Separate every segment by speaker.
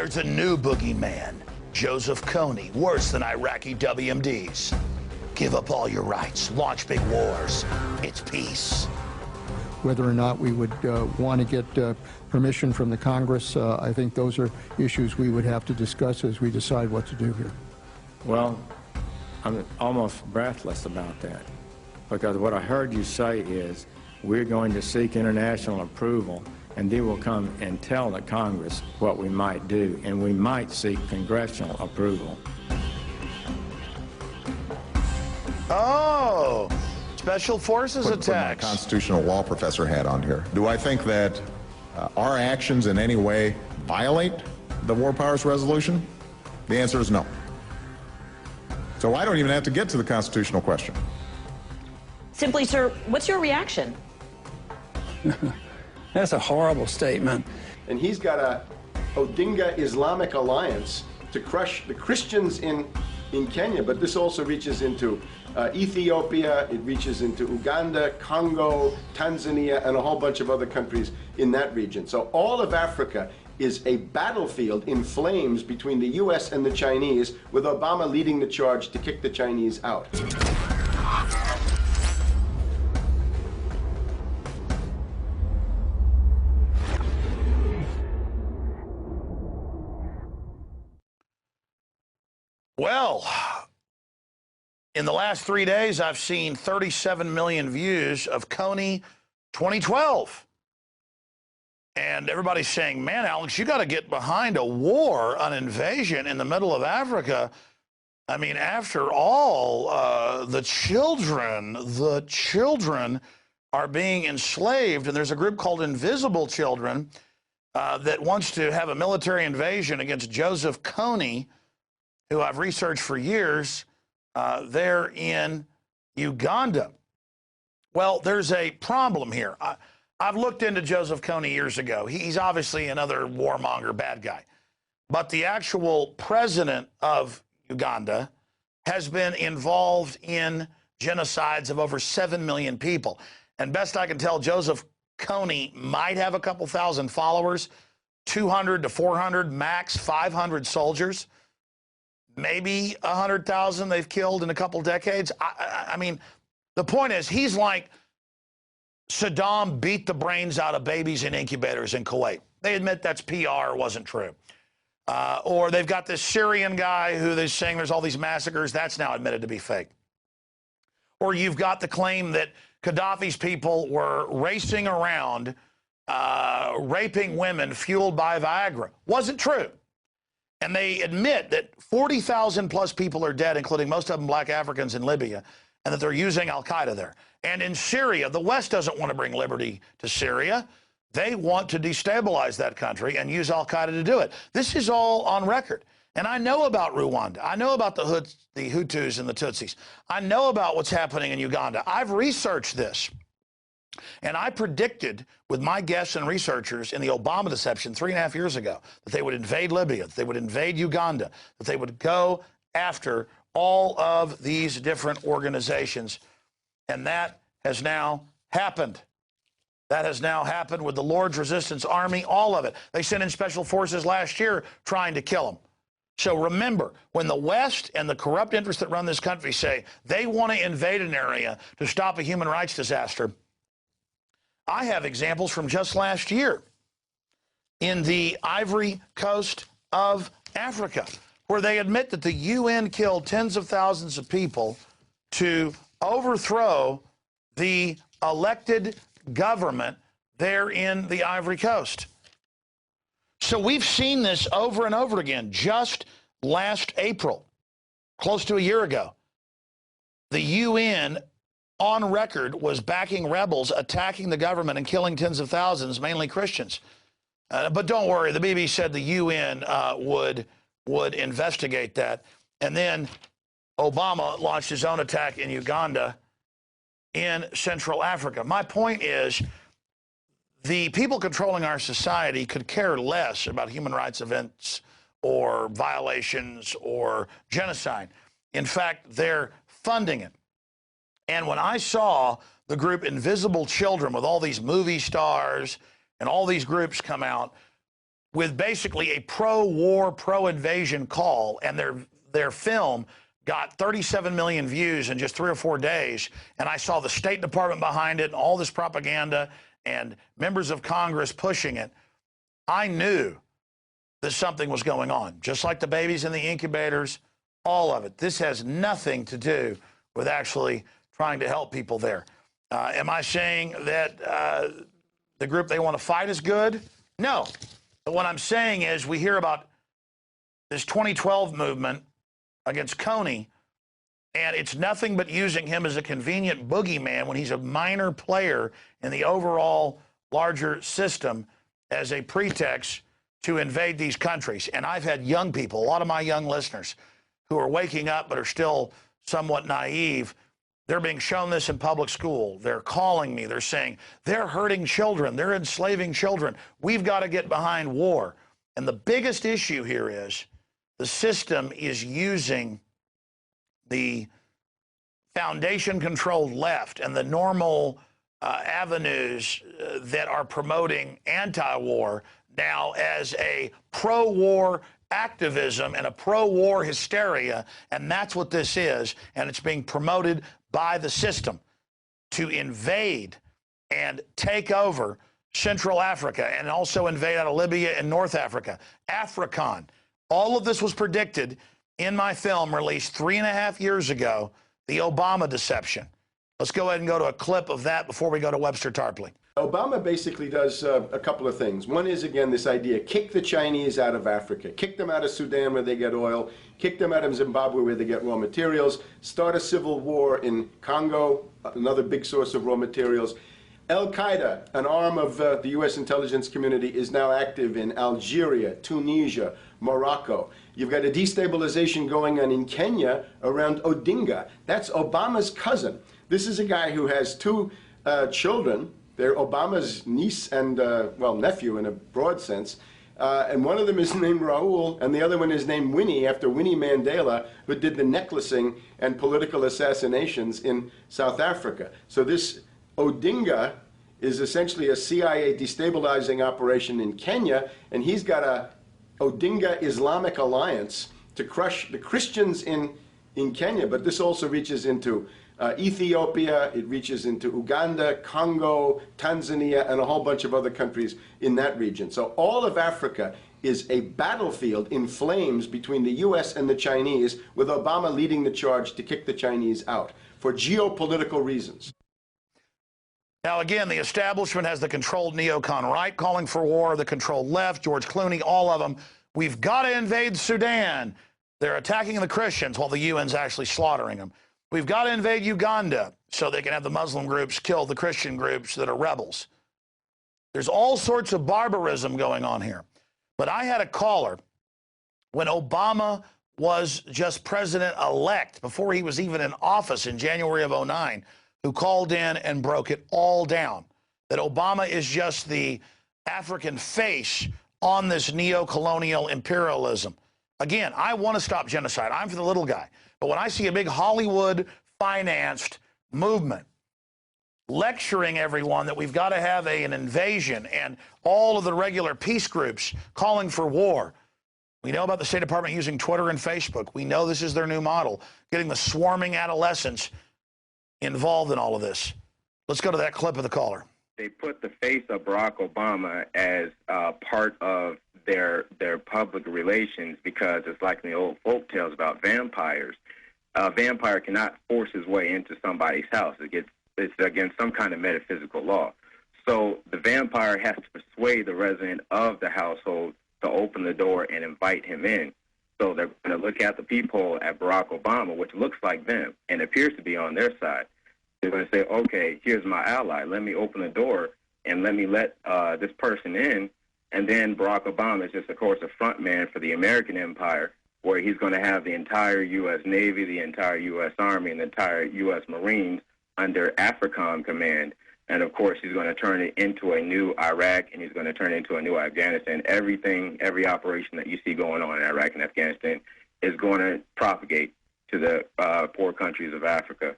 Speaker 1: There's a new boogeyman, Joseph Kony, worse than Iraqi WMDs. Give up all your rights, launch big wars. It's peace.
Speaker 2: Whether or not we would want to get permission from the Congress, I think those are issues we would have to discuss as we decide what to do here.
Speaker 3: Well, I'm almost breathless about that, because what I heard you say is we're going to seek international approval, and they will come and tell the Congress what we might do, and we might seek congressional approval.
Speaker 1: Oh, special forces attacks.
Speaker 4: Put my constitutional law professor hat on here. Do I think that our actions in any way violate the War Powers Resolution? The answer is no. So I don't even have to get to the constitutional question.
Speaker 5: Simply, sir, what's your reaction?
Speaker 6: That's a horrible statement.
Speaker 7: And he's got a Odinga Islamic alliance to crush the Christians in Kenya, but this also reaches into Ethiopia, it reaches into Uganda, Congo, Tanzania, and a whole bunch of other countries in that region. So all of Africa is a battlefield in flames between the US and the Chinese, with Obama leading the charge to kick the Chinese out.
Speaker 1: Well, in the last 3 days, I've seen 37 million views of Kony 2012. And everybody's saying, man, Alex, you got to get behind a war, an invasion in the middle of Africa. I mean, after all, the children are being enslaved. And there's a group called Invisible Children that wants to have a military invasion against Joseph Kony, who I've researched for years, there in Uganda. Well, there's a problem here. I've looked into Joseph Kony years ago. He's obviously another warmonger, bad guy. But the actual president of Uganda has been involved in genocides of over 7 million people. And best I can tell, Joseph Kony might have a couple thousand followers, 200 to 400, max 500 soldiers. Maybe 100,000 they've killed in a couple decades. I mean, the point is, he's like Saddam beat the brains out of babies in incubators in Kuwait. They admit that's PR, wasn't true. Or they've got this Syrian guy who they're saying there's all these massacres. That's now admitted to be fake. Or you've got the claim that Gaddafi's people were racing around, raping women fueled by Viagra. Wasn't true. And they admit that 40,000 plus people are dead, including most of them black Africans in Libya, and that they're using al-Qaeda there. And in Syria, the West doesn't want to bring liberty to Syria. They want to destabilize that country and use al-Qaeda to do it. This is all on record. And I know about Rwanda. I know about the Hutus and the Tutsis. I know about what's happening in Uganda. I've researched this. And I predicted with my guests and researchers in the Obama deception 3.5 years ago that they would invade Libya, that they would invade Uganda, that they would go after all of these different organizations. And that has now happened. That has now happened with the Lord's Resistance Army, all of it. They sent in special forces last year trying to kill them. So remember, when the West and the corrupt interests that run this country say they want to invade an area to stop a human rights disaster, I have examples from just last year in the Ivory Coast of Africa, where they admit that the UN killed tens of thousands of people to overthrow the elected government there in the Ivory Coast. So we've seen this over and over again. Just last April, close to a year ago, the UN on record was backing rebels attacking the government and killing tens of thousands, mainly Christians. But don't worry, the BBC said the UN would investigate that. And then Obama launched his own attack in Uganda, in Central Africa. My point is, the people controlling our society could care less about human rights events or violations or genocide. In fact, they're funding it. And when I saw the group Invisible Children with all these movie stars and all these groups come out with basically a pro-war, pro-invasion call, and their film got 37 million views in just 3 or 4 days, and I saw the State Department behind it and all this propaganda and members of Congress pushing it, I knew that something was going on. Just like the babies in the incubators, all of it. This has nothing to do with actually trying to help people there. Am I saying that the group they want to fight is good? No. But what I'm saying is we hear about this 2012 movement against Kony, and it's nothing but using him as a convenient boogeyman when he's a minor player in the overall larger system as a pretext to invade these countries. And I've had young people, a lot of my young listeners, who are waking up but are still somewhat naive. They're being shown this in public school. They're calling me. They're saying, they're hurting children. They're enslaving children. We've got to get behind war. And the biggest issue here is the system is using the foundation-controlled left and the normal avenues that are promoting anti-war now as a pro-war activism and a pro-war hysteria, and that's what this is, and it's being promoted by the system to invade and take over Central Africa and also invade out of Libya and North Africa. African. All of this was predicted in my film released 3.5 years ago, The Obama Deception. Let's go ahead and go to a clip of that before we go to Webster Tarpley.
Speaker 7: Obama basically does a couple of things. One is, again, this idea, kick the Chinese out of Africa, kick them out of Sudan where they get oil, kick them out of Zimbabwe where they get raw materials, start a civil war in Congo, another big source of raw materials. Al-Qaeda, an arm of the U.S. intelligence community, is now active in Algeria, Tunisia, Morocco. You've got a destabilization going on in Kenya around Odinga. That's Obama's cousin. This is a guy who has 2 children. They're Obama's niece and, well, nephew in a broad sense. And one of them is named Raul, and the other one is named Winnie, after Winnie Mandela, who did the necklacing and political assassinations in South Africa. So this Odinga is essentially a CIA destabilizing operation in Kenya, and he's got a Odinga Islamic alliance to crush the Christians in Kenya, but this also reaches into Ethiopia, it reaches into Uganda, Congo, Tanzania, and a whole bunch of other countries in that region. So all of Africa is a battlefield in flames between the U.S. and the Chinese, with Obama leading the charge to kick the Chinese out for geopolitical reasons.
Speaker 1: Now, again, the establishment has the controlled neocon right calling for war, the controlled left, George Clooney, all of them. We've got to invade Sudan. They're attacking the Christians while the UN's actually slaughtering them. We've got to invade Uganda so they can have the Muslim groups kill the Christian groups that are rebels. There's all sorts of barbarism going on here. But I had a caller when Obama was just president-elect, before he was even in office in January of '09, who called in and broke it all down, that Obama is just the African face on this neo-colonial imperialism. Again, I want to stop genocide. I'm for the little guy. But when I see a big Hollywood-financed movement lecturing everyone that we've got to have an invasion and all of the regular peace groups calling for war, we know about the State Department using Twitter and Facebook. We know this is their new model, getting the swarming adolescents involved in all of this. Let's go to that clip of the caller.
Speaker 8: They put the face of Barack Obama as part of their public relations because it's like in the old folk tales about vampires. A vampire cannot force his way into somebody's house. It's against some kind of metaphysical law. So the vampire has to persuade the resident of the household to open the door and invite him in. So they're going to look at the peephole at Barack Obama, which looks like them and appears to be on their side. They're going to say, okay, here's my ally. Let me open the door and let me let this person in. And then Barack Obama is just, of course, a front man for the American empire, where he's going to have the entire U.S. Navy, the entire U.S. Army, and the entire U.S. Marines under AFRICOM command. And, of course, he's going to turn it into a new Iraq, and he's going to turn it into a new Afghanistan. Every operation that you see going on in Iraq and Afghanistan is going to propagate to the poor countries of Africa.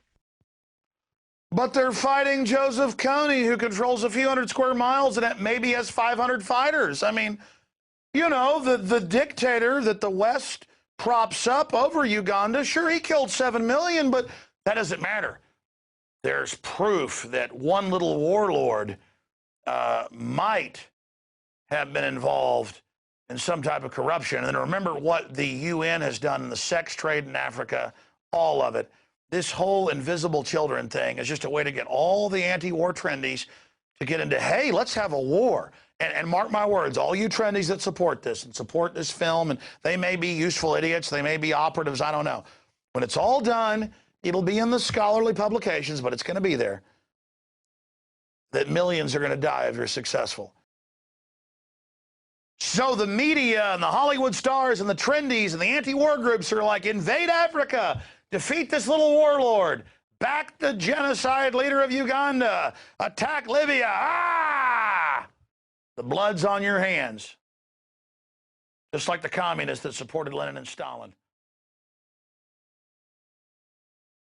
Speaker 1: But they're fighting Joseph Kony, who controls a few hundred square miles and maybe has 500 fighters. I mean, You know, the dictator that the West props up over Uganda, sure, he killed 7 million, but that doesn't matter. There's proof that one little warlord might have been involved in some type of corruption. And remember what the UN has done in the sex trade in Africa, all of it. This whole invisible children thing is just a way to get all the anti-war trendies to get into, hey, let's have a war. And mark my words, all you trendies that support this and support this film, and they may be useful idiots, they may be operatives, I don't know. When it's all done, it'll be in the scholarly publications, but it's going to be there, that millions are going to die if you're successful. So the media and the Hollywood stars and the trendies and the anti-war groups are like, invade Africa, defeat this little warlord, back the genocide leader of Uganda, attack Libya. Ah! The blood's on your hands. Just like the communists that supported Lenin and Stalin.